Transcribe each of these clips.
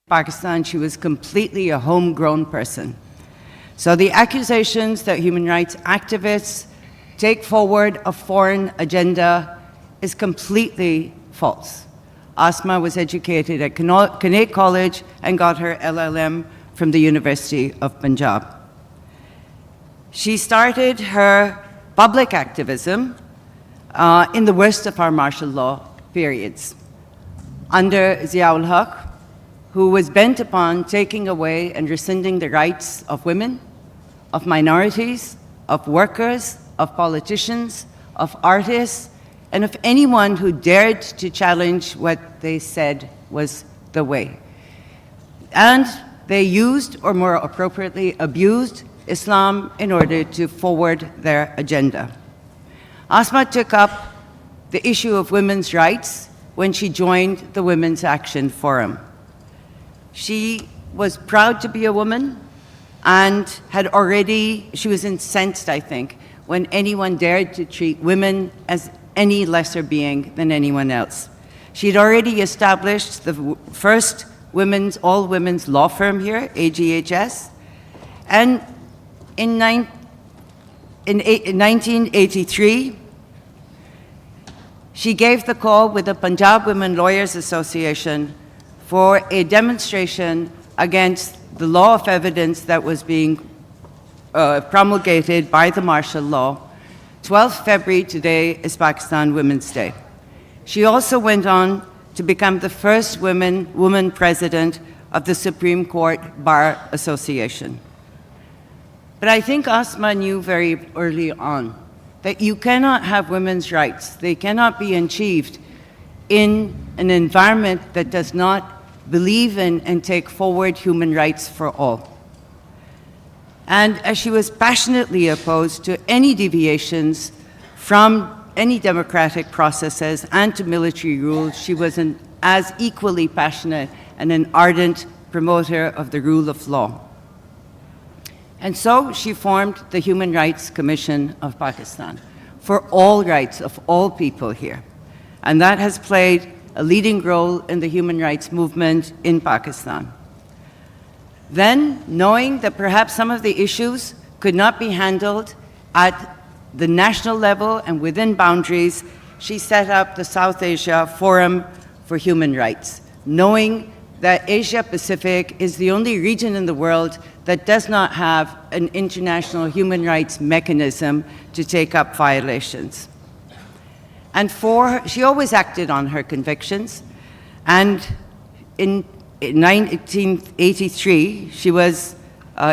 Pakistan, she was completely a homegrown person. So the accusations that human rights activists take forward a foreign agenda is completely false. Asma was educated at Connect College and got her LLM from the University of Punjab. She started her public activism in the worst of our martial law periods, under Ziaul Haq, who was bent upon taking away and rescinding the rights of women, of minorities, of workers, of politicians, of artists, and of anyone who dared to challenge what they said was the way. And they used, or more appropriately, abused Islam in order to forward their agenda. Asma took up the issue of women's rights when she joined the Women's Action Forum. She was proud to be a woman and she was incensed, I think, when anyone dared to treat women as any lesser being than anyone else. She had already established the first all-women's law firm here, AGHS, and in 1983, she gave the call with the Punjab Women Lawyers Association for a demonstration against the law of evidence that was being promulgated by the martial law. 12th February today is Pakistan Women's Day. She also went on to become the first woman president of the Supreme Court Bar Association. But I think Asma knew very early on that you cannot have women's rights. They cannot be achieved in an environment that does not believe in and take forward human rights for all. And as she was passionately opposed to any deviations from any democratic processes and to military rule, she was as equally passionate and an ardent promoter of the rule of law. And so she formed the Human Rights Commission of Pakistan for all rights of all people here. And that has played a leading role in the human rights movement in Pakistan. Then, knowing that perhaps some of the issues could not be handled at the national level and within boundaries, she set up the South Asia Forum for Human Rights, knowing that Asia Pacific is the only region in the world that does not have an international human rights mechanism to take up violations. And she always acted on her convictions. And in 1983, she was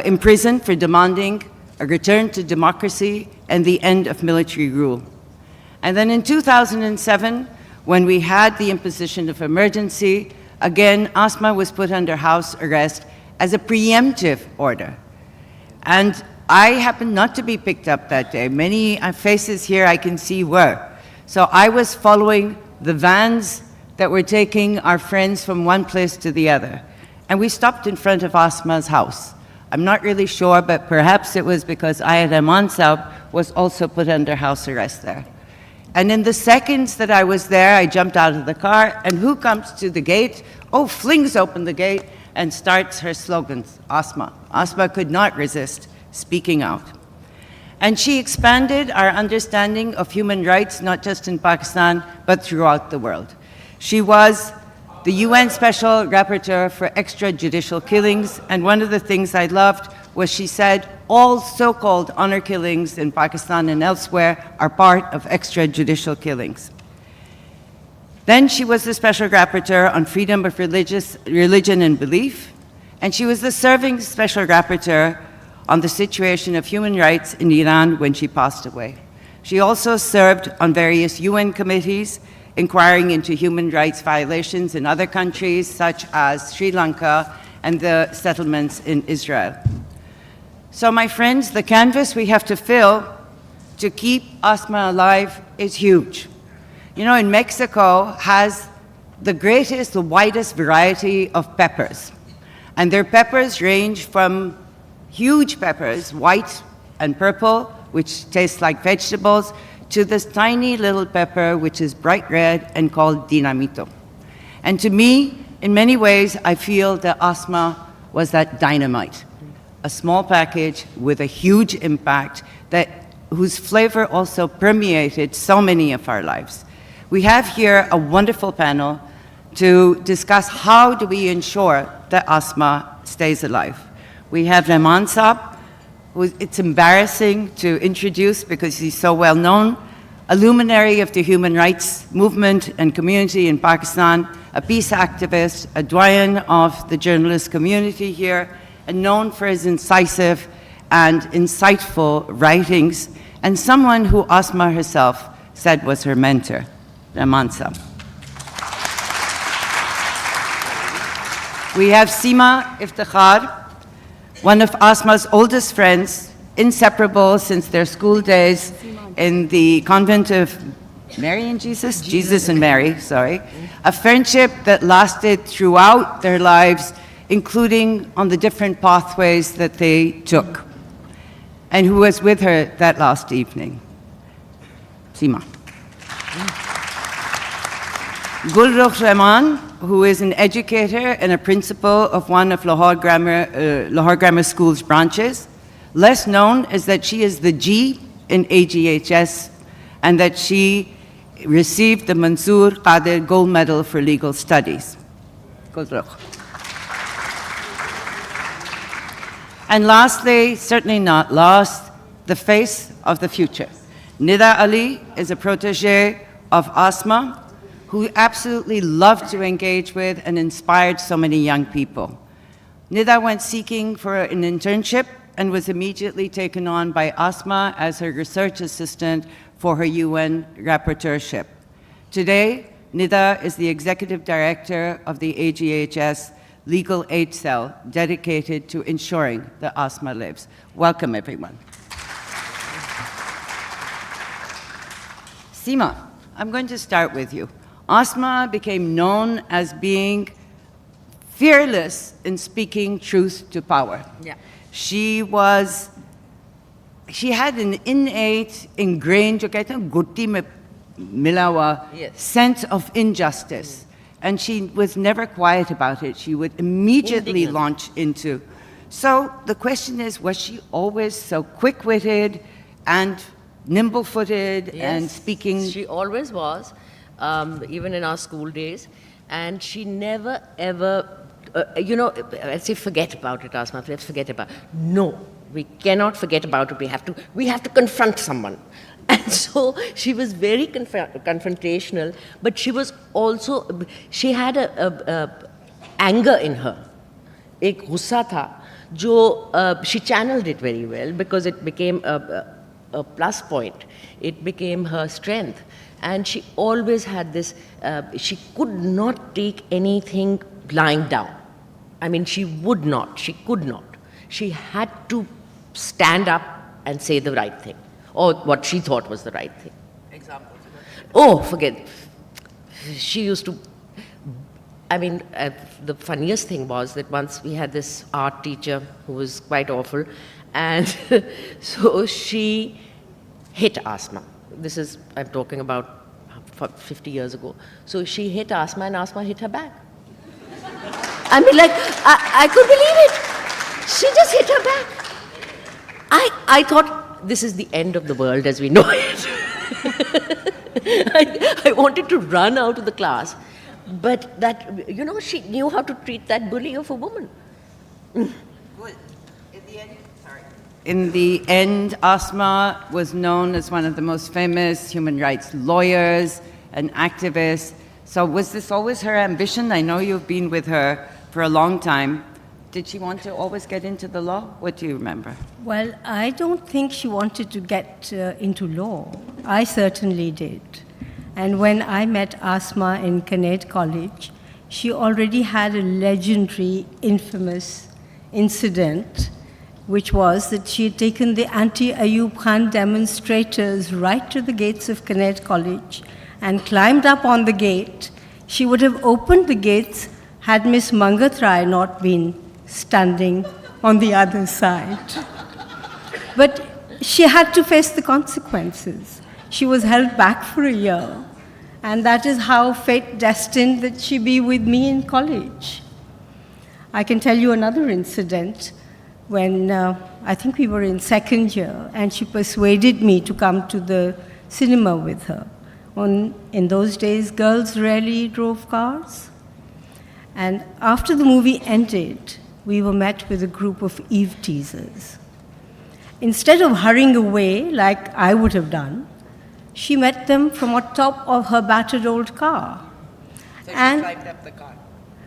imprisoned for demanding a return to democracy and the end of military rule. And then in 2007, when we had the imposition of emergency, again, Asma was put under house arrest as a preemptive order. And I happened not to be picked up that day. Many faces here I can see were. So I was following the vans that were taking our friends from one place to the other. And we stopped in front of Asma's house. I'm not really sure, but perhaps it was because Ayat Aman Saab was also put under house arrest there. And in the seconds that I was there, I jumped out of the car, and who comes to the gate? Oh, flings open the gate and starts her slogans, Asma. Asma could not resist speaking out. And she expanded our understanding of human rights, not just in Pakistan, but throughout the world. She was the UN Special Rapporteur for extrajudicial killings, and one of the things I loved was she said all so-called honor killings in Pakistan and elsewhere are part of extrajudicial killings. Then she was the Special Rapporteur on freedom of religion and belief, and she was the serving Special Rapporteur on the situation of human rights in Iran when she passed away. She also served on various UN committees inquiring into human rights violations in other countries, such as Sri Lanka and the settlements in Israel. So my friends, the canvas we have to fill to keep Asma alive is huge. You know, in Mexico has the greatest, the widest variety of peppers. And their peppers range from huge peppers, white and purple, which taste like vegetables, to this tiny little pepper, which is bright red and called dinamito. And to me, In many ways, I feel that Asma was that dynamite, a small package with a huge impact whose flavor also permeated so many of our lives. We have here a wonderful panel to discuss how do we ensure that Asma stays alive. We have Rehman Saab, who it's embarrassing to introduce because he's so well known, a luminary of the human rights movement and community in Pakistan, a peace activist, a doyen of the journalist community here, and known for his incisive and insightful writings, and someone who Asma herself said was her mentor, Rehman Saab. We have Seema Iftikhar, one of Asma's oldest friends, inseparable since their school days in the convent of Mary and Jesus and Mary, sorry. A friendship that lasted throughout their lives, including on the different pathways that they took. And who was with her that last evening. Seema. Gul Rukh Rahman, who is an educator and a principal of one of Lahore Grammar School's branches. Less known is that she is the G in AGHS and that she received the Mansoor Qadir Gold Medal for Legal Studies. Gul Rukh. And lastly, certainly not last, the face of the future. Nida Ali is a protege of Asma, who absolutely loved to engage with and inspired so many young people. Nida went seeking for an internship and was immediately taken on by Asma as her research assistant for her UN rapporteurship. Today, Nida is the executive director of the AGHS Legal Aid Cell dedicated to ensuring that Asma lives. Welcome, everyone. Seema, I'm going to start with you. Asma became known as being fearless in speaking truth to power. Yeah. She had an innate, ingrained, Yes. sense of injustice. And she was never quiet about it. She would immediately launch into. So the question is, was she always so quick-witted and nimble-footed and speaking? She always was, even in our school days. And she never, ever, let's say forget about it, Asma, let's forget about it. No, we cannot forget about it. We have to confront someone. And so she was very confrontational, but she was also, she had a anger in her. Ek gussa tha, she channeled it very well because it became a plus point. It became her strength. And she always had this, she could not take anything lying down. I mean, she would not, she could not. She had to stand up and say the right thing, or what she thought was the right thing. Examples? Oh, forget. She used to, the funniest thing was that once we had this art teacher who was quite awful, and so she hit Asma. This is, I'm talking about 50 years ago. So she hit Asma and Asma hit her back. I mean, like, I could believe it. She just hit her back. I thought this is the end of the world as we know it. I wanted to run out of the class. But that, she knew how to treat that bully of a woman. Good. In the end, Asma was known as one of the most famous human rights lawyers and activists. So was this always her ambition? I know you've been with her for a long time. Did she want to always get into the law? What do you remember? Well, I don't think she wanted to get into law. I certainly did. And when I met Asma in Canet College, she already had a legendary, infamous incident, which was that she had taken the anti-Ayub Khan demonstrators right to the gates of Canet College and climbed up on the gate. She would have opened the gates had Miss Mangatrai not been standing on the other side. But she had to face the consequences. She was held back for a year. And that is how fate destined that she be with me in college. I can tell you another incident when I think we were in second year, and she persuaded me to come to the cinema with her. In those days, girls rarely drove cars. And after the movie ended, we were met with a group of Eve teasers. Instead of hurrying away like I would have done, she met them from on top of her battered old car. So and she climbed up the car.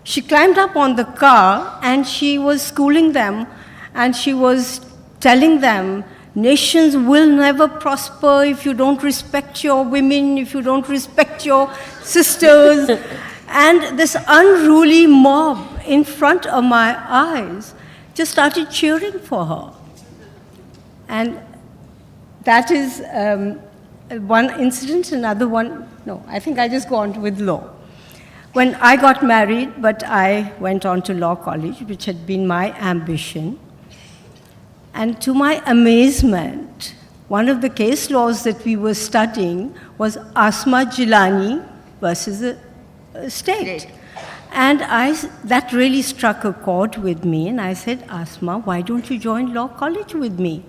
She climbed up on the car and she was schooling them, and she was telling them, nations will never prosper if you don't respect your women, if you don't respect your sisters. And this unruly mob in front of my eyes just started cheering for her. And that is one incident. Another one, no, I think I just go on with law. When I got married, but I went on to law college, which had been my ambition. And to my amazement, one of the case laws that we were studying was Asma Jilani versus a state. And that really struck a chord with me, and I said, Asma, why don't you join law college with me?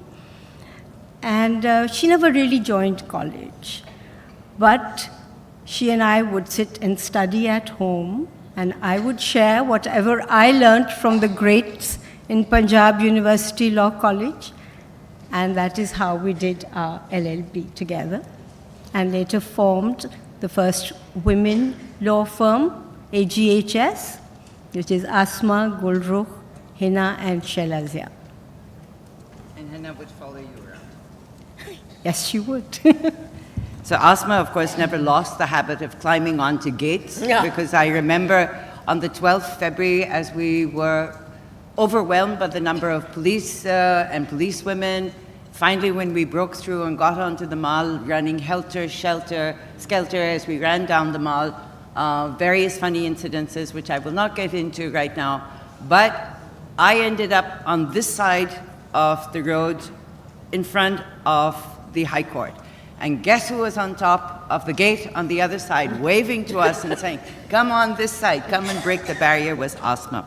And she never really joined college. But she and I would sit and study at home, and I would share whatever I learned from the greats in Punjab University Law College, and that is how we did our LLB together, and later formed the first women law firm, AGHS, which is Asma, Gul Rukh, Hina, and Shelazia. And Hina would follow you around. Yes, she would. So Asma, of course, never lost the habit of climbing onto gates, because I remember on the 12th February, as we were overwhelmed by the number of police and policewomen, finally when we broke through and got onto the mall, running skelter as we ran down the mall, various funny incidences, which I will not get into right now, but I ended up on this side of the road in front of the High Court. And guess who was on top of the gate on the other side, waving to us and saying, come on this side, come and break the barrier, was Asma.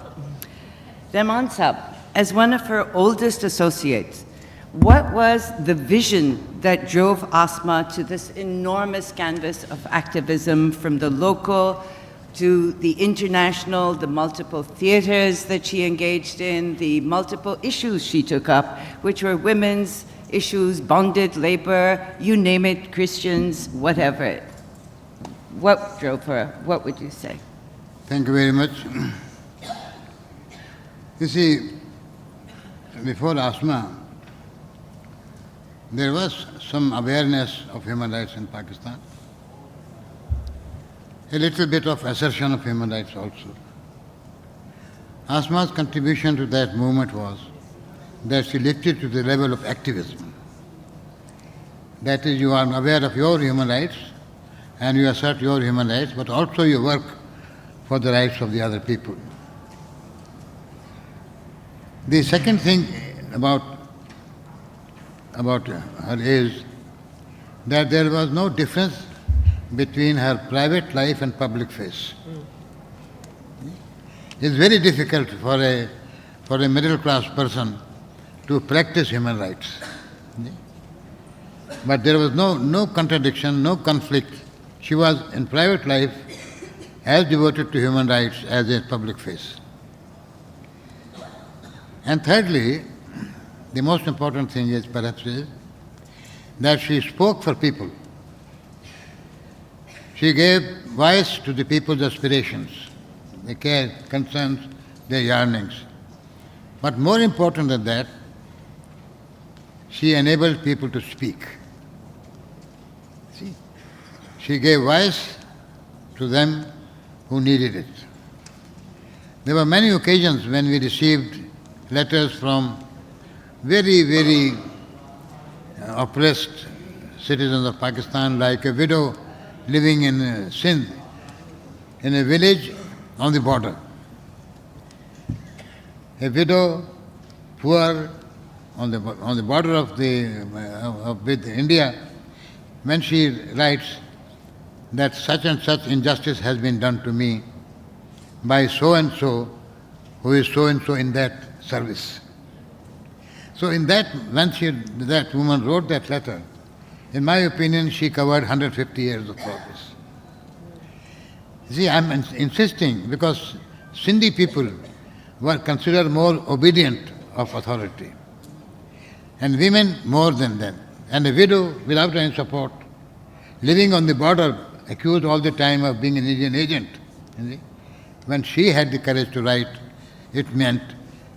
Rehman Sahab, as one of her oldest associates, what was the vision that drove Asma to this enormous canvas of activism, from the local to the international, the multiple theaters that she engaged in, the multiple issues she took up, which were women's issues, bonded labor, you name it, Christians, whatever. What drove her? What would you say? Thank you very much. You see, before Asma, there was some awareness of human rights in Pakistan, a little bit of assertion of human rights also. Asma's contribution to that movement was that she lifted to the level of activism. That is, you are aware of your human rights and you assert your human rights, but also you work for the rights of the other people. The second thing about her is that there was no difference between her private life and public face. It's very difficult for a middle class person to practice human rights. But there was no contradiction, no conflict. She was in private life as devoted to human rights as a public face. And thirdly, the most important thing is perhaps that she spoke for people. She gave voice to the people's aspirations, their care, concerns, their yearnings. But more important than that, she enabled people to speak. See? She gave voice to them who needed it. There were many occasions when we received letters from very, very oppressed citizens of Pakistan, like a widow living in Sindh, in a village on the border. A widow, poor, on the border with India, when she writes that such and such injustice has been done to me by so and so, who is so and so in that service. So when that woman wrote that letter, in my opinion, she covered 150 years of progress. See, I'm insisting because Sindhi people were considered more obedient of authority, and women more than that. And a widow without any support, living on the border, accused all the time of being an Indian agent. You see? When she had the courage to write, it meant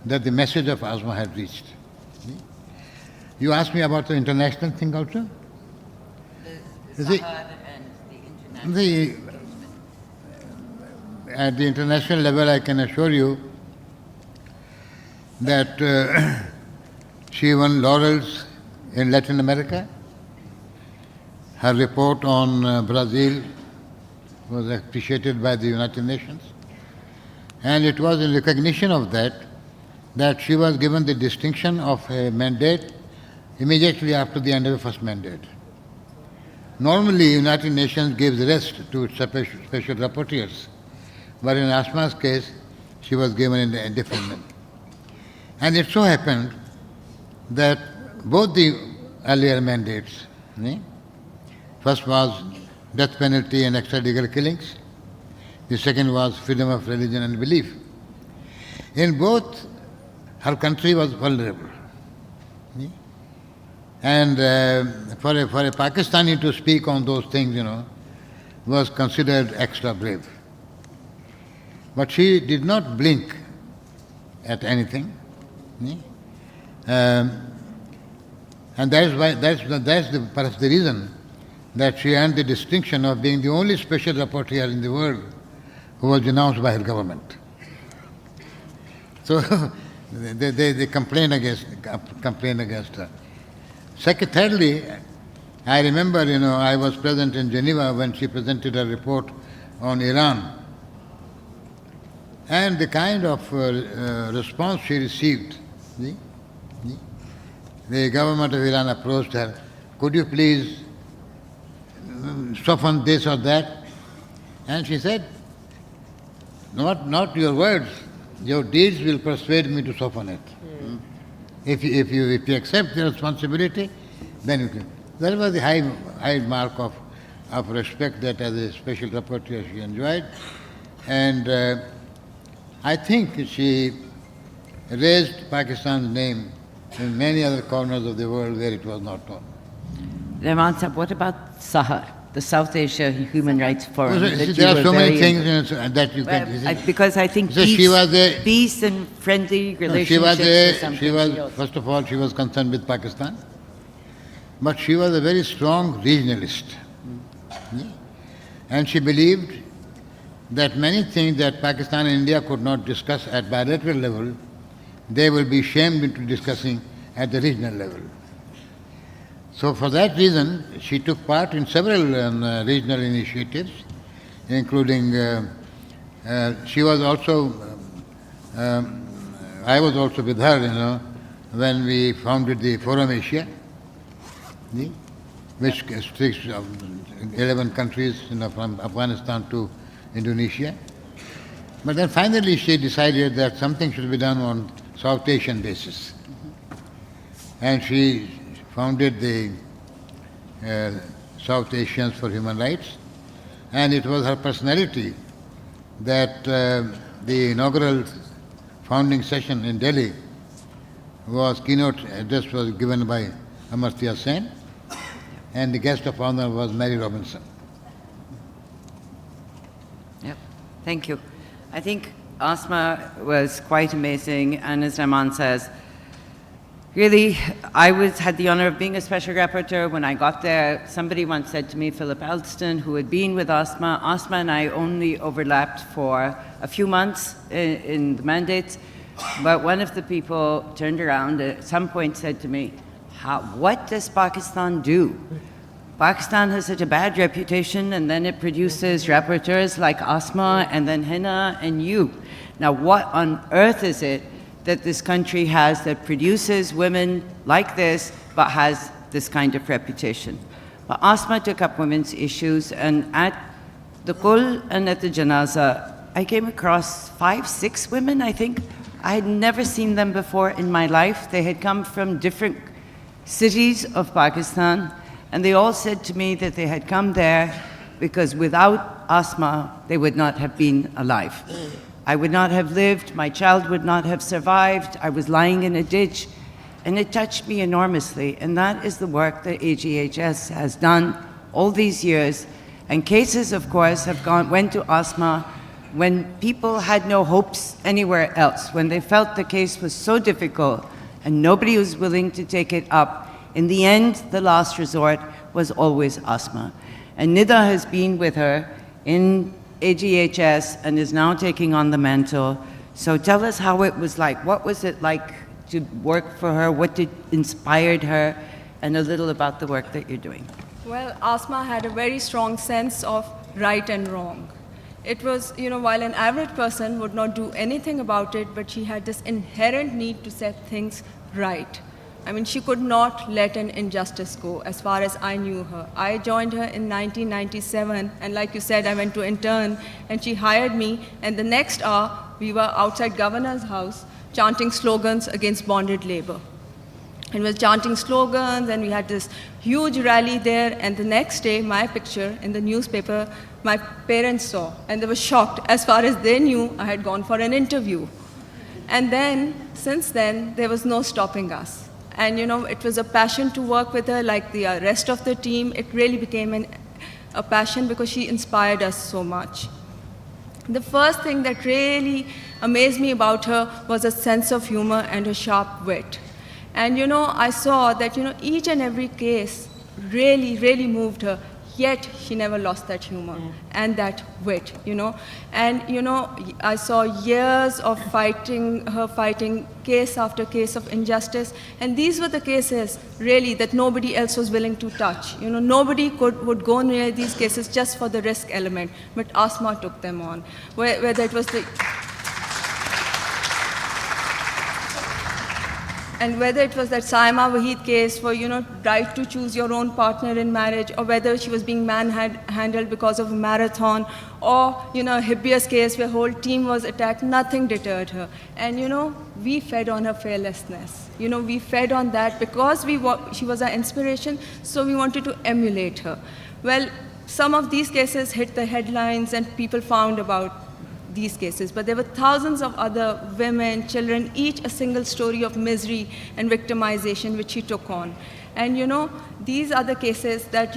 that the message of Asma had reached. See? You asked me about the international thing also? At the international level, I can assure you that she won laurels in Latin America. Her report on Brazil was appreciated by the United Nations. And it was in recognition of that she was given the distinction of a mandate immediately after the end of the first mandate. Normally, United Nations gives rest to its special rapporteurs, but in Asma's case, she was given in a different manner. And it so happened that both the earlier mandates, first was death penalty and extralegal killings, the second was freedom of religion and belief. In both, her country was vulnerable. And for a Pakistani to speak on those things, was considered extra brave. But she did not blink at anything. And that's perhaps the reason that she earned the distinction of being the only special rapporteur in the world who was denounced by her government. So they complained against her. Thirdly, I remember, I was present in Geneva when she presented her report on Iran. And the kind of response she received, the government of Iran approached her, could you please soften this or that? And she said, not your words, your deeds will persuade me to soften it. If you accept the responsibility, then you can. That was the high mark of respect that as a special rapporteur she enjoyed. And I think she raised Pakistan's name in many other corners of the world where it was not known. Rehman Sahab, what about SAHAR, the South Asia Human Rights Forum? There are so many things that you can... Because I think peace and friendly relationships first of all, she was concerned with Pakistan, but she was a very strong regionalist. And she believed that many things that Pakistan and India could not discuss at bilateral level, they will be shamed into discussing at the regional level. So for that reason, she took part in several regional initiatives, including, she was also, I was also with her, when we founded the Forum Asia, which restricts 11 countries, from Afghanistan to Indonesia. But then finally she decided that something should be done on South Asian basis. And she founded the South Asians for Human Rights, and it was her personality that the inaugural founding session in Delhi keynote address was given by Amartya Sen, and the guest of honor was Mary Robinson. Yep, thank you. I think Asma was quite amazing, and as Rehman says, really, I had the honor of being a special rapporteur. When I got there, somebody once said to me, Philip Elston, who had been with Asma and I only overlapped for a few months in the mandates, but one of the people turned around at some point said to me, what does Pakistan do? Pakistan has such a bad reputation, and then it produces rapporteurs like Asma and then Hina and you. Now, what on earth is it that this country has that produces women like this, but has this kind of reputation? But Asma took up women's issues, and at the Gul and at the Janaza, I came across 5, 6 women, I think. I had never seen them before in my life. They had come from different cities of Pakistan, and they all said to me that they had come there because without Asma, they would not have been alive. I would not have lived, my child would not have survived, I was lying in a ditch, and it touched me enormously. And that is the work that AGHS has done all these years. And cases, of course, went to Asma when people had no hopes anywhere else, when they felt the case was so difficult and nobody was willing to take it up. In the end, the last resort was always Asma. And Nida has been with her in AGHS and is now taking on the mantle. So tell us how it was like. What was it like to work for her? What inspired her? And a little about the work that you're doing. Well, Asma had a very strong sense of right and wrong. It was, while an average person would not do anything about it, but she had this inherent need to set things right. I mean, she could not let an injustice go, as far as I knew her. I joined her in 1997, and like you said, I went to intern, and she hired me, and the next hour, we were outside Governor's house, chanting slogans against bonded labor. And we were chanting slogans, and we had this huge rally there, and the next day, my picture in the newspaper, my parents saw, and they were shocked. As far as they knew, I had gone for an interview. And then, since then, there was no stopping us. And it was a passion to work with her, like the rest of the team. It really became a passion because she inspired us so much. The first thing that really amazed me about her was her sense of humor and her sharp wit. And I saw that each and every case really, really moved her, yet she never lost that humor and that wit, And I saw years of her fighting case after case of injustice, and these were the cases really that nobody else was willing to touch. Nobody would go near these cases just for the risk element, but Asma took them on. Whether it was And whether it was that Seema Wahid case for, right to choose your own partner in marriage, or whether she was being manhandled because of a marathon, or, Hibbia's case where whole team was attacked, nothing deterred her. And, we fed on her fearlessness. We fed on that because she was our inspiration, so we wanted to emulate her. Well, some of these cases hit the headlines and people found about these cases, but there were thousands of other women, children, each a single story of misery and victimization which she took on. And these are the cases that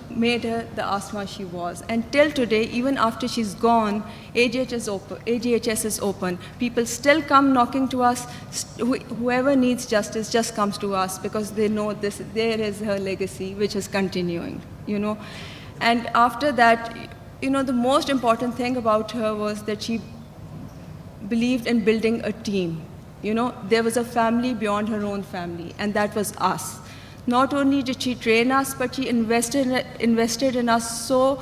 made her the Asma she was. And till today, even after she's gone, AGHS is open. People still come knocking to us. Whoever needs justice just comes to us because they know there is her legacy which is continuing. And after that, the most important thing about her was that she believed in building a team. There was a family beyond her own family, and that was us. Not only did she train us, but she invested in us so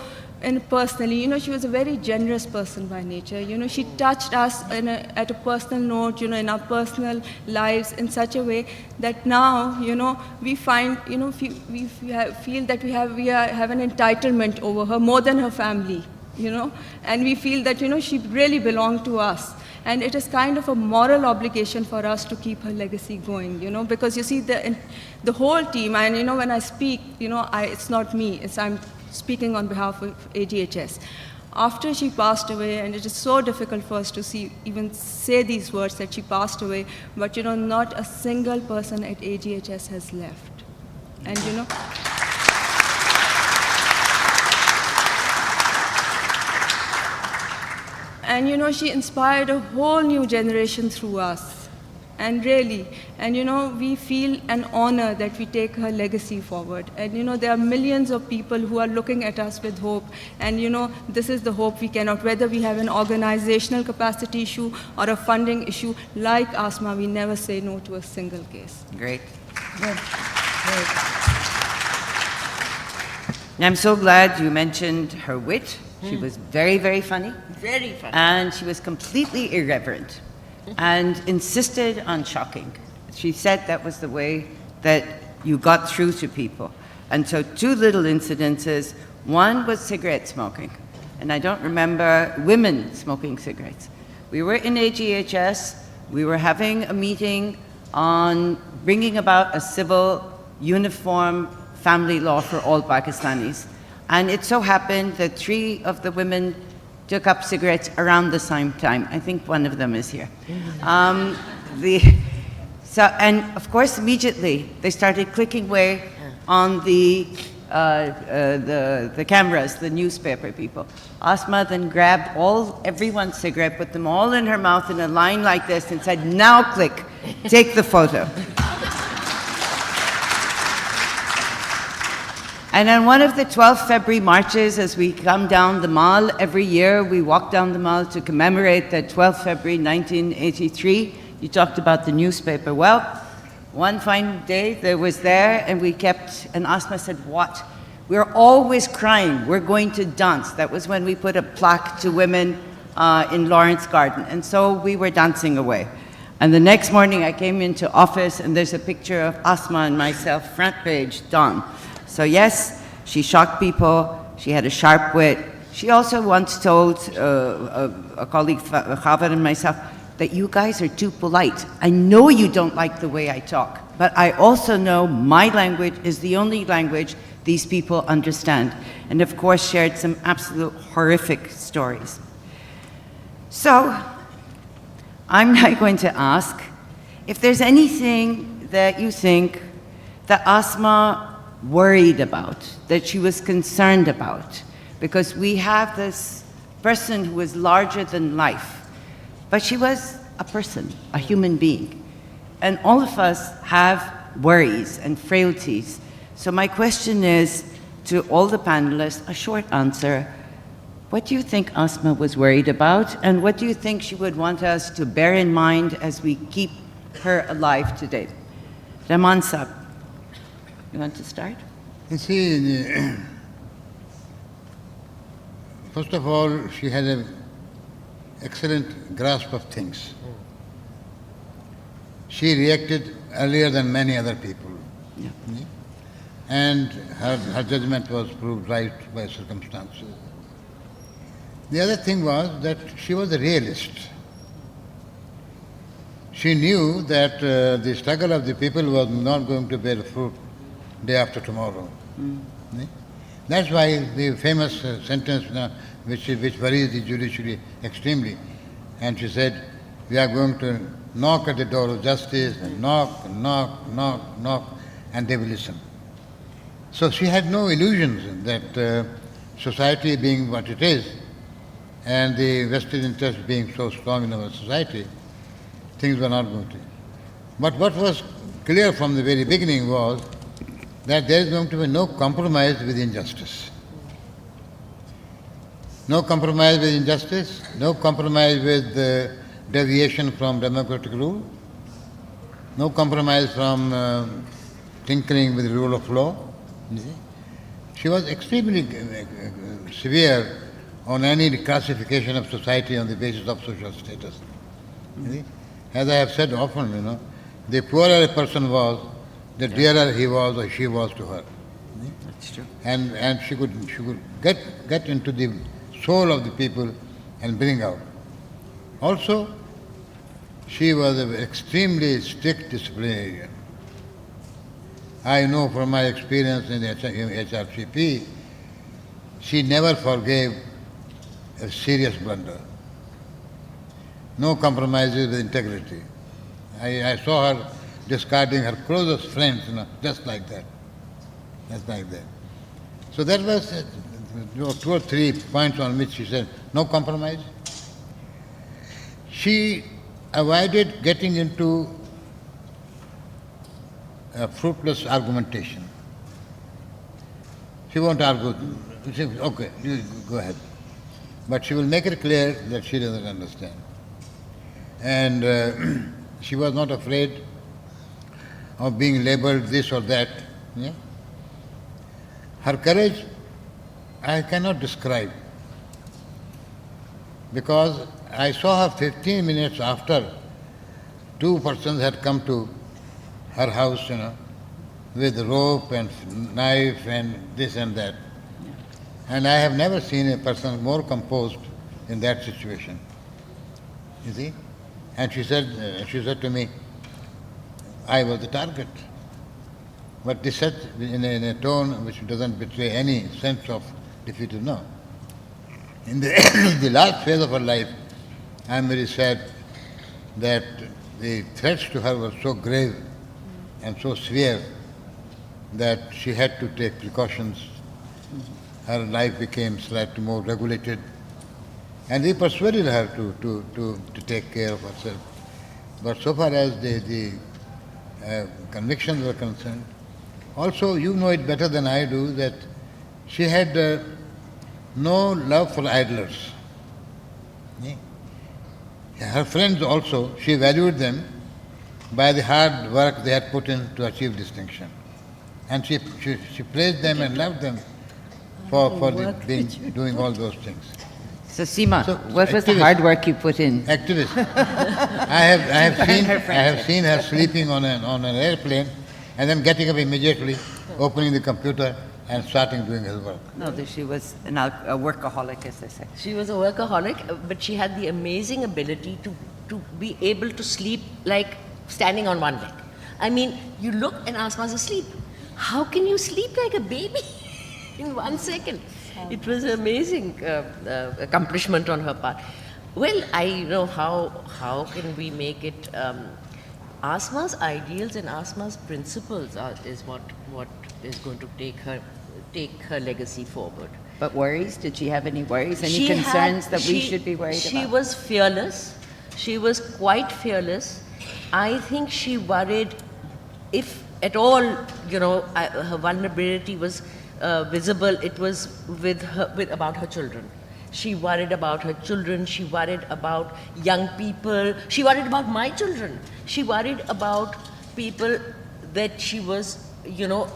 personally. She was a very generous person by nature. She touched us at a personal note, in our personal lives in such a way that now, we find, we feel that we have an entitlement over her more than her family, and we feel that, she really belonged to us. And it is kind of a moral obligation for us to keep her legacy going, because you see the whole team, and when I speak, it's not me, I'm speaking on behalf of AGHS. After she passed away, and it is so difficult for us to even say these words that she passed away, but not a single person at AGHS has left. And And she inspired a whole new generation through us. And really, we feel an honor that we take her legacy forward. And there are millions of people who are looking at us with hope. And this is the hope we cannot, whether we have an organizational capacity issue or a funding issue, like Asma, we never say no to a single case. Great. Good. Great. And I'm so glad you mentioned her wit. She was very, very funny. Very funny. And she was completely irreverent and insisted on shocking. She said that was the way that you got through to people. And so two little incidences. One was cigarette smoking, and I don't remember women smoking cigarettes. We were in AGHS, we were having a meeting on bringing about a civil uniform family law for all Pakistanis. And it so happened that three of the women took up cigarettes around the same time. I think one of them is here. And of course, immediately they started clicking away on the cameras, the newspaper people. Asma then grabbed everyone's cigarette, put them all in her mouth in a line like this, and said, "Now click, take the photo." And on one of the 12th February marches, as we come down the mall every year, we walk down the mall to commemorate the 12th February 1983. You talked about the newspaper. Well, one fine day there was there, and and Asma said, "What? We're always crying, we're going to dance." That was when we put a plaque to women in Lawrence Garden. And so we were dancing away. And the next morning I came into office, and there's a picture of Asma and myself, front page, done. So yes, she shocked people, she had a sharp wit. She also once told a colleague, Khavar and myself, that you guys are too polite. I know you don't like the way I talk, but I also know my language is the only language these people understand. And of course shared some absolute horrific stories. So, I'm now going to ask if there's anything that you think that Asma worried about, that she was concerned about, because we have this person who is larger than life, but she was a person, a human being. And all of us have worries and frailties. So my question is to all the panelists, a short answer. What do you think Asma was worried about, and what do you think she would want us to bear in mind as we keep her alive today? Rehman Saab. You want to start? You see, first of all, she had an excellent grasp of things. She reacted earlier than many other people. Yeah. And her judgment was proved right by circumstances. The other thing was that she was a realist. She knew that the struggle of the people was not going to bear fruit day after tomorrow. That's why the famous sentence which worries the judiciary extremely. And she said, "We are going to knock at the door of justice, and knock, and they will listen." So she had no illusions that society being what it is, and the vested interest being so strong in our society, things were not going to. But what was clear from the very beginning was that there is going to be no compromise with injustice. No compromise with injustice, no compromise with deviation from democratic rule, no compromise from tinkering with the rule of law. She was extremely severe on any classification of society on the basis of social status. As I have said often, the poorer a person was, the dearer he was or she was to her. That's true. And she could get into the soul of the people and bring out. Also, she was an extremely strict disciplinarian. I know from my experience in HRCP, she never forgave a serious blunder. No compromises with integrity. I saw her discarding her closest friends, just like that. Just like that. So that was 2 or 3 points on which she said, no compromise. She avoided getting into a fruitless argumentation. She won't argue. She says, okay, you go ahead. But she will make it clear that she doesn't understand. And she was not afraid of being labeled this or that. Yeah? Her courage, I cannot describe, because I saw her 15 minutes after 2 persons had come to her house, with rope and knife and this and that. And I have never seen a person more composed in that situation. You see? And she said to me, I was the target. But they said in a tone which doesn't betray any sense of defeat. No. In the last phase of her life, I am very sad that the threats to her were so grave and so severe that she had to take precautions. Her life became slightly more regulated. And we persuaded her to take care of herself. But so far as the convictions were concerned, also you know it better than I do that she had no love for idlers. Yeah. Her friends also, she valued them by the hard work they had put in to achieve distinction. And she praised them and loved them for doing all those things. So Seema, So, what was the activist. hard work you put in? Activist. I have seen her sleeping on an airplane and then getting up immediately, opening the computer and starting doing her work. No, that she was a workaholic, as they say. She was a workaholic, but she had the amazing ability to be able to sleep like standing on one leg. I mean, you look and Asma's asleep. How can you sleep like a baby in 1 second? It was an amazing accomplishment on her part. Well, I know how can we make it. Asma's ideals and Asma's principles is what is going to take her legacy forward. But worries? Did she have any worries? Any She concerns had- that we she- should be worried She about? was fearless. She was quite fearless. I think she worried, if at all, her vulnerability was visible, it was about her children. She worried about her children. She worried about young people. She worried about my children. She worried about people that she was,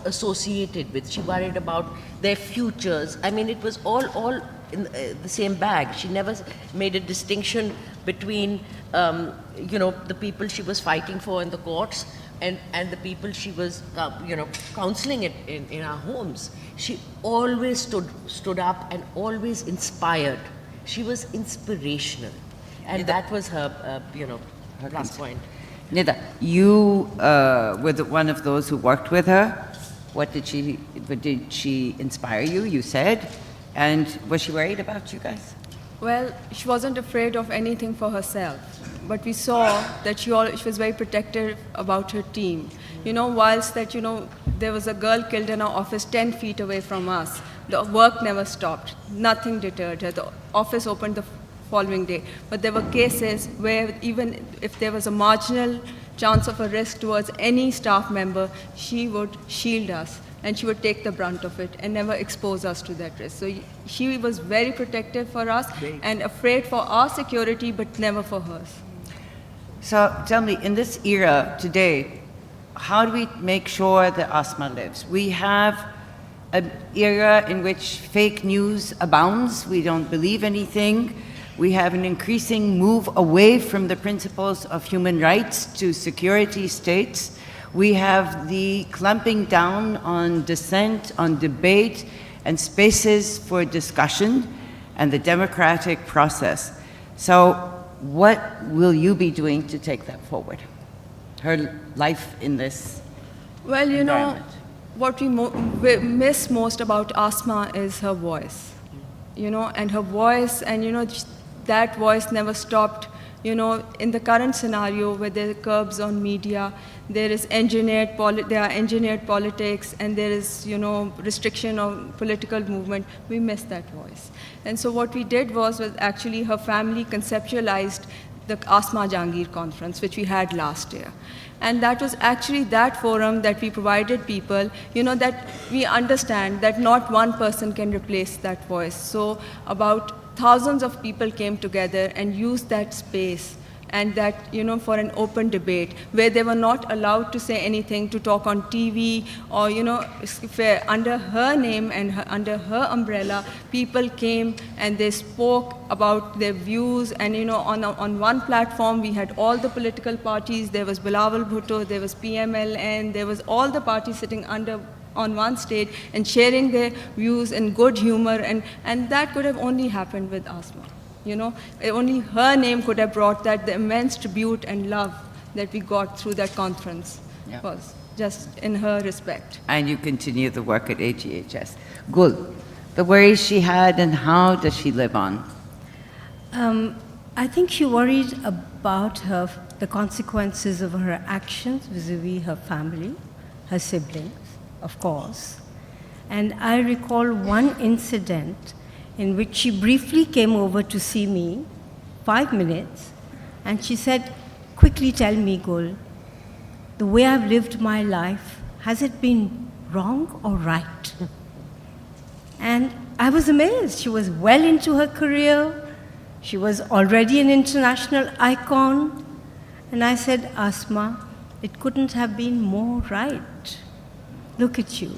associated with. She worried about their futures. I mean, it was all in the same bag. She never made a distinction between, the people she was fighting for in the courts and the people she was, counseling in our homes. She always stood up and always inspired. She was inspirational. And that was her, her last point. Nida, you were one of those who worked with her. What did she inspire you? You said, and was she worried about you guys? Well, she wasn't afraid of anything for herself, but we saw that she was very protective about her team. Whilst that, there was a girl killed in our office 10 feet away from us, the work never stopped. Nothing deterred her. The office opened the following day. But there were cases where even if there was a marginal chance of a risk towards any staff member, she would shield us and she would take the brunt of it and never expose us to that risk. So she was very protective for us and afraid for our security, but never for hers. So tell me, in this era today, how do we make sure that Asma lives? We have an era in which fake news abounds. We don't believe anything. We have an increasing move away from the principles of human rights to security states. We have the clamping down on dissent, on debate, and spaces for discussion, and the democratic process. So what will you be doing to take that forward? Her life in this Well, environment. what we miss most about Asma is her voice. And her voice, and that voice never stopped. In the current scenario where there are curbs on media, there are engineered politics, and there is, restriction on political movement, we miss that voice. And so what we did was actually her family conceptualized the Asma Jahangir conference, which we had last year. And that was actually that forum that we provided people, that we understand that not one person can replace that voice. So about thousands of people came together and used that space and that, for an open debate, where they were not allowed to say anything, to talk on TV, or, under her name and under her umbrella, people came and they spoke about their views, and, on one platform, we had all the political parties. There was Bilawal Bhutto, there was PMLN, there was all the parties sitting on one stage and sharing their views in good humor, and that could have only happened with Asma. Only her name could have brought that, the immense tribute and love that we got through that conference. Yeah. Was just in her respect. And you continue the work at AGHS. Gul, the worries she had and how does she live on? I think she worried about the consequences of her actions vis-a-vis her family, her siblings, of course. And I recall one incident in which she briefly came over to see me, 5 minutes, and she said, "Quickly tell me, Gul, the way I've lived my life, has it been wrong or right?" And I was amazed. She was well into her career. She was already an international icon. And I said, "Asma, it couldn't have been more right. Look at you.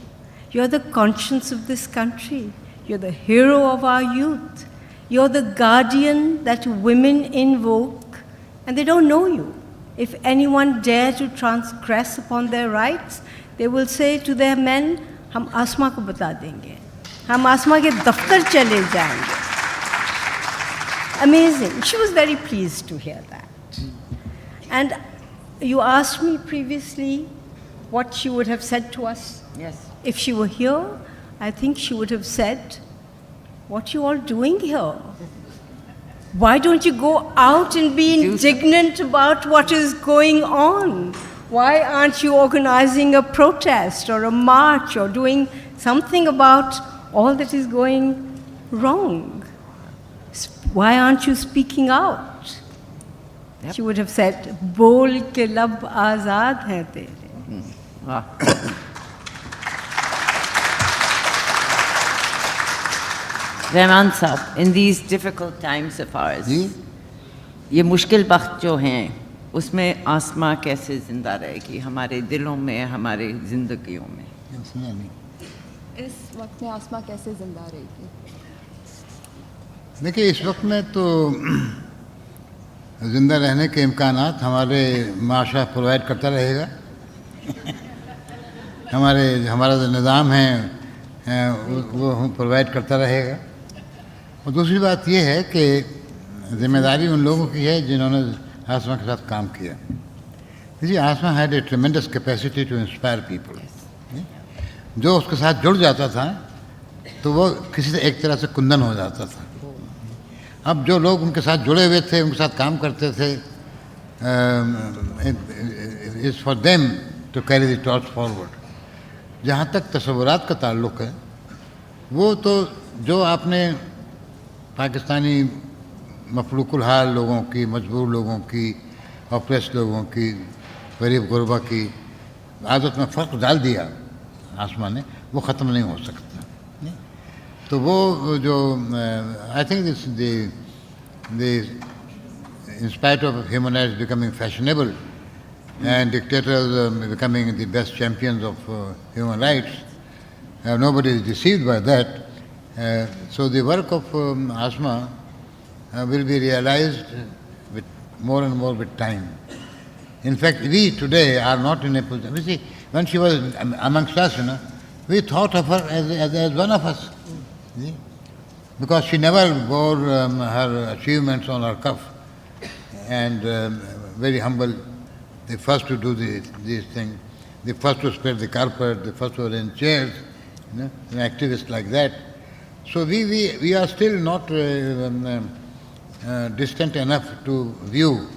You're the conscience of this country. You're the hero of our youth. You're the guardian that women invoke, and they don't know you. If anyone dare to transgress upon their rights, they will say to their men, हम आसमा को बता देंगे, हम आसमा के दफ्तर चले जाएंगे." Amazing. She was very pleased to hear that. And you asked me previously what she would have said to us. Yes. If she were here, I think she would have said, "What you all doing here? Why don't you go out and be indignant about what is going on? Why aren't you organizing a protest or a march or doing something about all that is going wrong? Why aren't you speaking out?" Yep. She would have said, "Bol ke lab azad hai tere." Wow. Rahman साहब, in these difficult times of ours, ये मुश्किल वक्त जो हैं, उसमें आसमा कैसे जिंदा रहेगी हमारे दिलों में, हमारे जिंदगियों में? इस वक्त में आसमा कैसे जिंदा रहेगी? देखिए, इस वक्त में तो ज़िंदा रहने के इम्कानात हमारे माशरा प्रोवाइड करता रहेगा। हमारा जो निज़ाम है वो प्रोवाइड करता रहेगा। और दूसरी बात ये है कि ज़िम्मेदारी उन लोगों की है जिन्होंने आसमा के साथ काम किया। देखिए, Asma had a tremendous capacity to inspire people. जो उसके साथ जुड़ जाता था तो वो किसी से एक तरह से कुंदन हो जाता था। अब जो लोग उनके साथ जुड़े हुए थे, उनके साथ काम करते थे, is for them to carry the torch forward. जहाँ तक तस्वुरात का ताल्लुक़ है, वो तो जो आपने पाकिस्तानी मफलूकुल हाल लोगों की, मजबूर लोगों की, ऑप्रेस लोगों की, गरीब गुरबा की आदत में फ़र्क डाल दिया आसमा ने, वो ख़त्म नहीं हो सकता। तो वो जो I think in spite of human rights becoming fashionable and dictators becoming the best champions of human rights, nobody is deceived by that. So the work of Asma will be realized with more and more with time. In fact, we today are not in a position. You see, when she was amongst us, we thought of her as one of us. See? Because she never bore her achievements on her cuff, and very humble, the first to do these things, the first to spread the carpet, the first to arrange chairs, an activist like that. So we are still not distant enough to view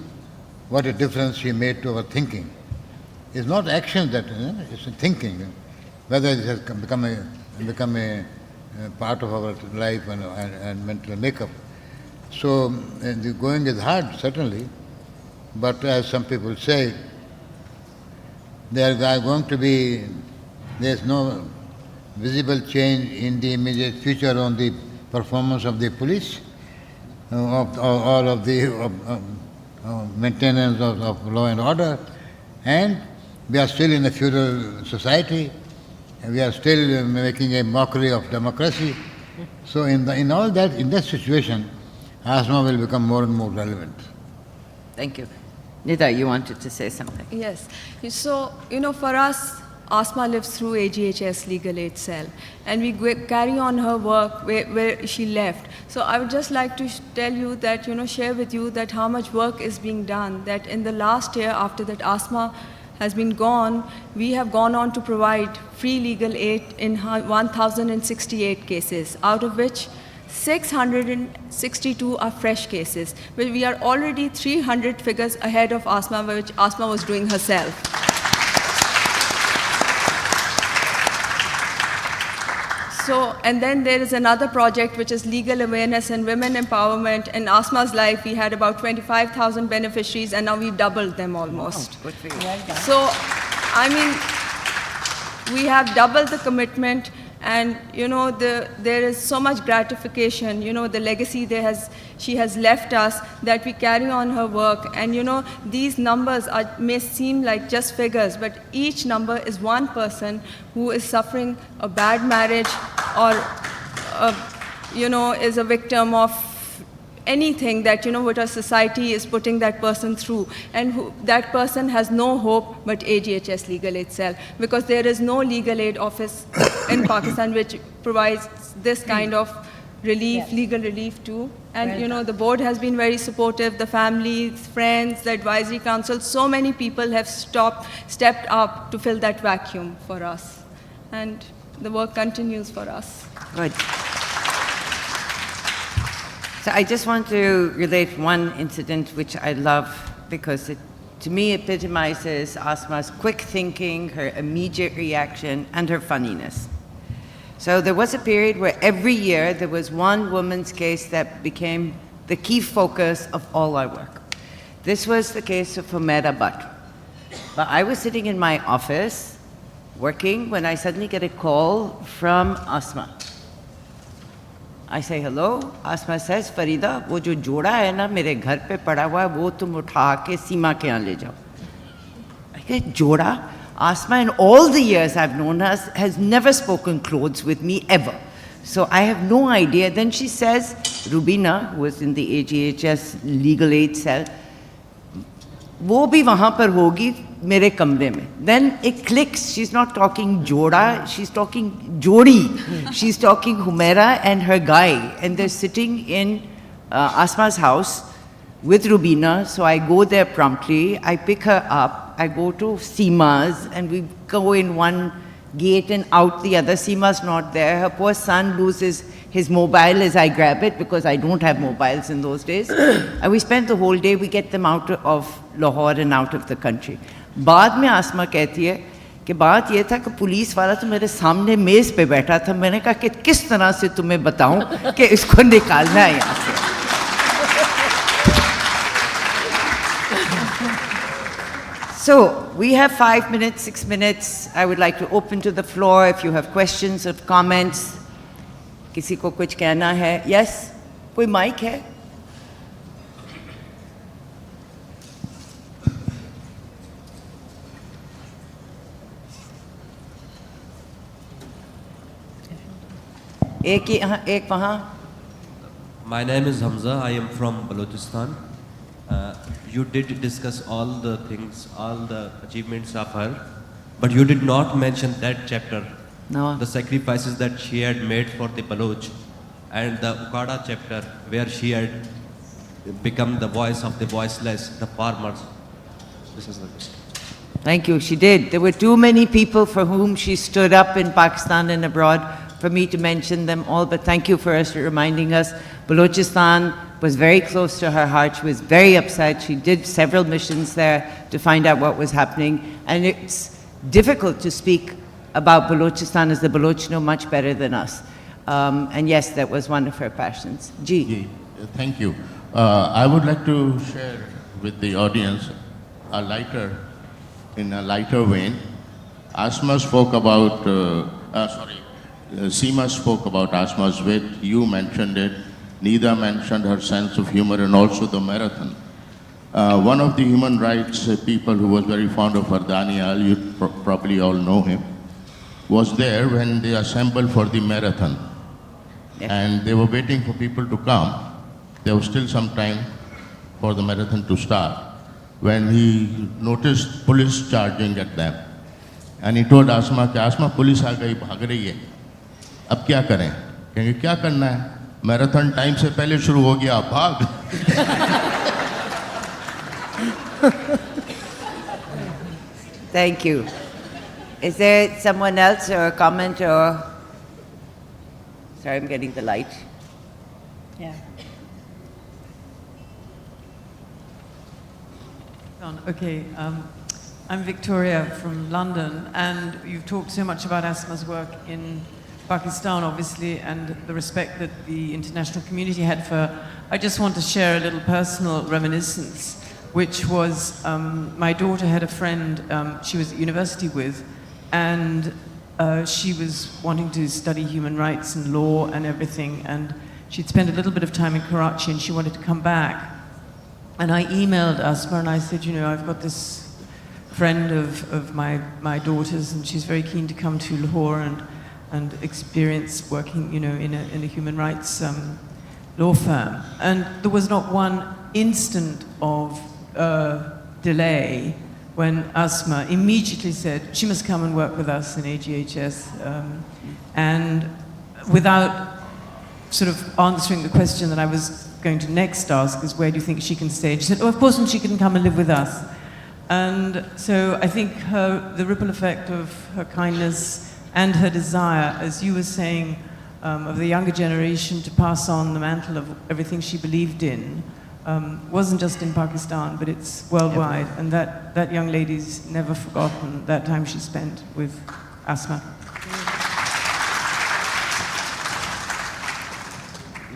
what a difference she made to our thinking. It's not action that, it's thinking, whether it has become a part of our life and mental makeup. So the going is hard, certainly, but as some people say, there's no visible change in the immediate future on the performance of the police or of the maintenance of law and order, and we are still in a feudal society, and we are still making a mockery of democracy. So in that situation, Asma will become more and more relevant. Thank you. Nida, you wanted to say something. Yes. So, for us, Asma lives through AGHS Legal Aid Cell, and we carry on her work where she left. So I would just like to tell you that, share with you that how much work is being done, that in the last year after that Asma has been gone, we have gone on to provide free legal aid in 1,068 cases, out of which 662 are fresh cases. But we are already 300 figures ahead of Asma, which Asma was doing herself. So, and then there is another project which is legal awareness and women empowerment. In Asma's life, we had about 25,000 beneficiaries, and now we've doubled them almost. Good for you. So, I mean, we have doubled the commitment, and there is so much gratification. The legacy she has left us, that we carry on her work. And these numbers may seem like just figures, but each number is one person who is suffering a bad marriage, or is a victim of anything that what our society is putting that person through, and that person has no hope but AGHS Legal Aid Cell, because there is no legal aid office in Pakistan which provides this kind of relief, legal relief too. And the board has been very supportive, the families, friends, the advisory council, so many people have stepped up to fill that vacuum for us, and the work continues for us. Good. So I just want to relate one incident which I love, because it, to me, epitomizes Asma's quick thinking, her immediate reaction, and her funniness. So there was a period where every year there was one woman's case that became the key focus of all our work. This was the case of Humaira Butt. But I was sitting in my office working when I suddenly get a call from Asma. I say, hello. Asma says, Farida, वो जो जोड़ा है ना मेरे घर पे पड़ा हुआ है, वो तुम उठा के सीमा के यहाँ ले जाओ. I get जोड़ा? Asma, in all the years I've known her, has never spoken clothes with me, ever. So I have no idea. Then she says, Rubina, who was in the AGHS legal aid cell, वो भी वहाँ पर होगी मेरे कमरे में. Then it clicks. She's not talking जोड़ा, she's talking जोड़ी. She's talking Humaira and her guy, and they're sitting in Asma's house with Rubina. So I go there promptly. I pick her up. I go to Seema's, and we go in one gate and out the other. Seema's not there. Her poor son loses his mobile as I grab it, because I don't have mobiles in those days. And we spend the whole day. We get them out of Lahore and out of the country. बाद में आसमा कहती है कि बात ये था कि police वाला तो मेरे सामने मेज़ पे बैठा था. मैंने कहा कि किस तरह से तुम्हें बताऊं कि इसको निकालना है यहाँ से. So we have 5 minutes, 6 minutes. I would like to open to the floor if you have questions or comments. किसी को कुछ कहना है? Yes? कोई माइक है? एक यहाँ, एक वहाँ. My name is Hamza. I am from Balochistan. You did discuss all the things, all the achievements of her, but you did not mention that chapter. No. The sacrifices that she had made for the Baloch, and the Ukada chapter where she had become the voice of the voiceless, the farmers. This is the question. Thank you. She did. There were too many people for whom she stood up in Pakistan and abroad for me to mention them all, but thank you for reminding us. Balochistan was very close to her heart. She was very upset. She did several missions there to find out what was happening. And it's difficult to speak about Balochistan, as the Baloch know much better than us. And yes, that was one of her passions. Ji. Thank you. I would like to share with the audience in a lighter vein. Asma spoke about, Seema spoke about Asma's wit. You mentioned it. Nida mentioned her sense of humor and also the marathon. One of the human rights people who was very fond of her, Daniel, you probably all know him, was there when they assembled for the marathon. And they were waiting for people to come. There was still some time for the marathon to start when he noticed police charging at them. And he told Asma, Asma, police aa gayi, bhag rahi hai. Ab kya kare? Kenge, kya karna hai? Marathon time se pehle shuru ho gaya, bhag. Thank you. Is there someone else or a comment or... Sorry, I'm getting the light. Yeah. Okay, I'm Victoria from London, and you've talked so much about Asma's work in Pakistan, obviously, and the respect that the international community had for her. I just want to share a little personal reminiscence, which was my daughter had a friend she was at university with, and she was wanting to study human rights and law and everything, and she'd spent a little bit of time in Karachi and she wanted to come back. And I emailed Asma and I said, you know, I've got this friend of my daughter's and she's very keen to come to Lahore and experience working, you know, in a human rights law firm. And there was not one instant of delay when Asma immediately said, she must come and work with us in AGHS. And without sort of answering the question that I was going to next ask, is where do you think she can stay? And she said, oh, of course, and she can come and live with us. And so I think the ripple effect of her kindness and her desire, as you were saying, of the younger generation to pass on the mantle of everything she believed in, wasn't just in Pakistan, but it's worldwide. And that young lady's never forgotten that time she spent with Asma.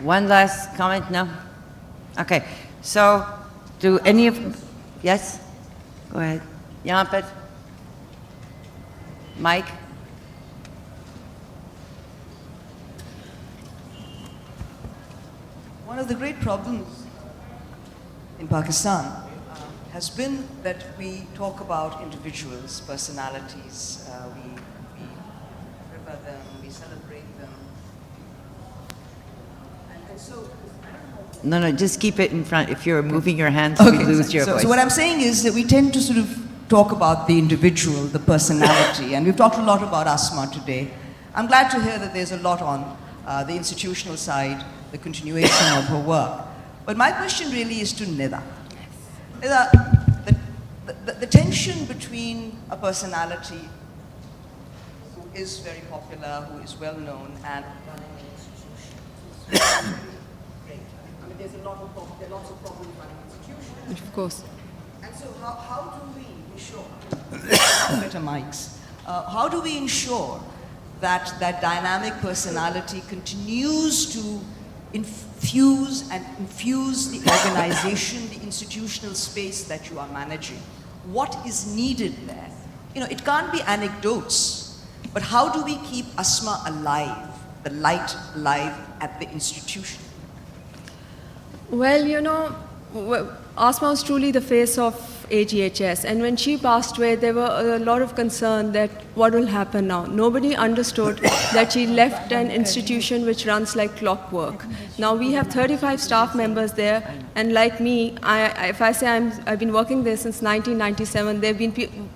One last comment? No? Okay. So, do any of... Yes? Go ahead. Yahan par. Mike? One of the great problems in Pakistan has been that we talk about individuals, personalities, we revere them, we celebrate them. And so... No, just keep it in front. If you're moving your hands, you lose your voice. So what I'm saying is that we tend to sort of talk about the individual, the personality, and we've talked a lot about Asma today. I'm glad to hear that there's a lot on the institutional side, the continuation of her work. But my question really is to Nida. Nida, the tension between a personality who is very popular, who is well known, and running an institution. There's lots of problems running institutions. Of course. And so how do we ensure, better mics, how do we ensure that that dynamic personality continues to infuse the organization, the institutional space that you are managing? What is needed there? You know, it can't be anecdotes, but how do we keep Asma alive, the light alive at the institution? Well, you know, Asma was truly the face of AGHS, and when she passed away, there were a lot of concern that what will happen now. Nobody understood that she left an institution which runs like clockwork. Now we have 35 staff members there, and like me, if I say I've been working there since 1997, there have been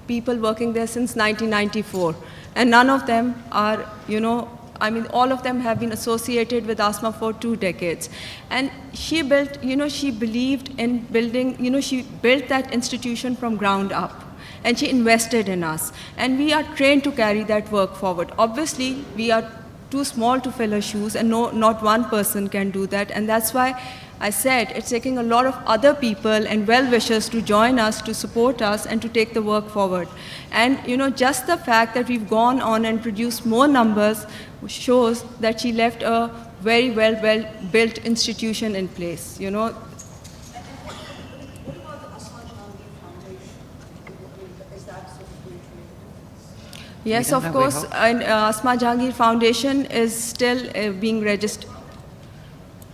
people working there since 1994, and none of them are, you know, I mean, all of them have been associated with Asma for 2 decades. And she built, you know, she believed in building, you know, she built that institution from ground up. And she invested in us. And we are trained to carry that work forward. Obviously, we are too small to fill her shoes, and not one person can do that. And that's why I said it's taking a lot of other people and well-wishers to join us, to support us, and to take the work forward. And, you know, just the fact that we've gone on and produced more numbers shows that she left a very well-built institution in place, you know. What about the Asma Foundation? Is that sort of going to... Yes, of course, and Asma Jahangir Foundation is still being registered.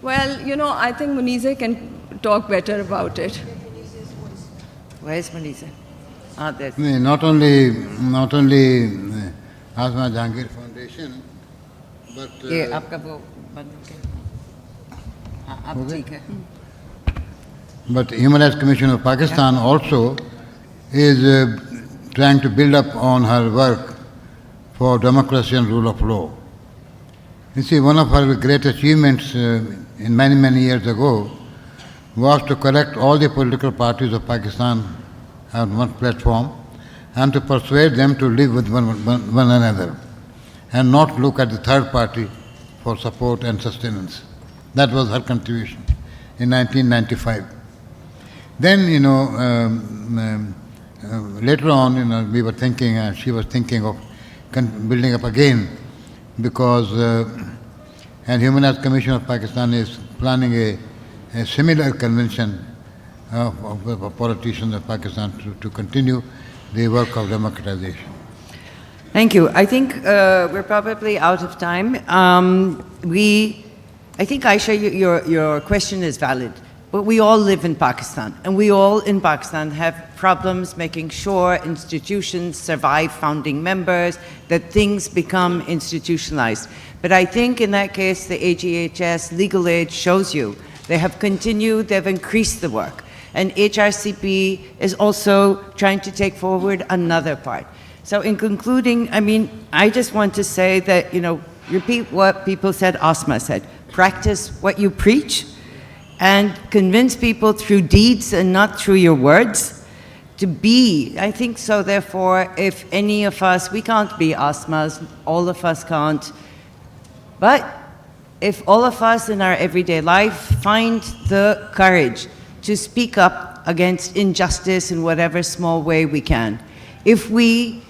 Well, you know, I think Munize can talk better about it. Where's Melissa? Ah, there's. Not only Asma Jahangir Foundation, but ये आपका वो बंद हो गया। हाँ, अब ठीक है। but Human Rights Commission of Pakistan also is trying to build up on her work for democracy and rule of law. You see, one of her great achievements in many years ago was to collect all the political parties of Pakistan on one platform and to persuade them to live with one another and not look at the third party for support and sustenance. That was her contribution in 1995. Then, later on, we were thinking, she was thinking of building up again, because and Human Rights Commission of Pakistan is planning a similar convention of politicians of Pakistan to continue the work of democratization. Thank you. I think we're probably out of time. I think, Aisha, your question is valid. But we all live in Pakistan, and we all in Pakistan have problems making sure institutions survive founding members, that things become institutionalized. But I think in that case, the AGHS legal aid shows you they have continued, they've increased the work. And HRCP is also trying to take forward another part. So in concluding, I just want to say that, repeat what people said, Asma said, practice what you preach, and convince people through deeds and not through your words to be. I think so, therefore, if any of us, we can't be Asmas, all of us can't, but if all of us in our everyday life find the courage to speak up against injustice in whatever small way we can, if we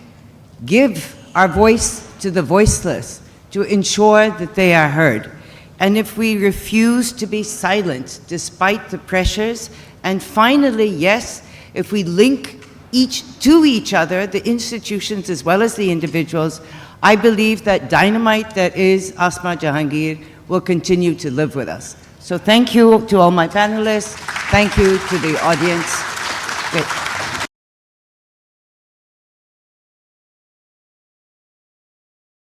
give our voice to the voiceless to ensure that they are heard, and if we refuse to be silent despite the pressures, and finally, yes, if we link to each other, the institutions as well as the individuals, I believe that dynamite that is Asma Jahangir will continue to live with us. So thank you to all my panelists. Thank you to the audience. Great.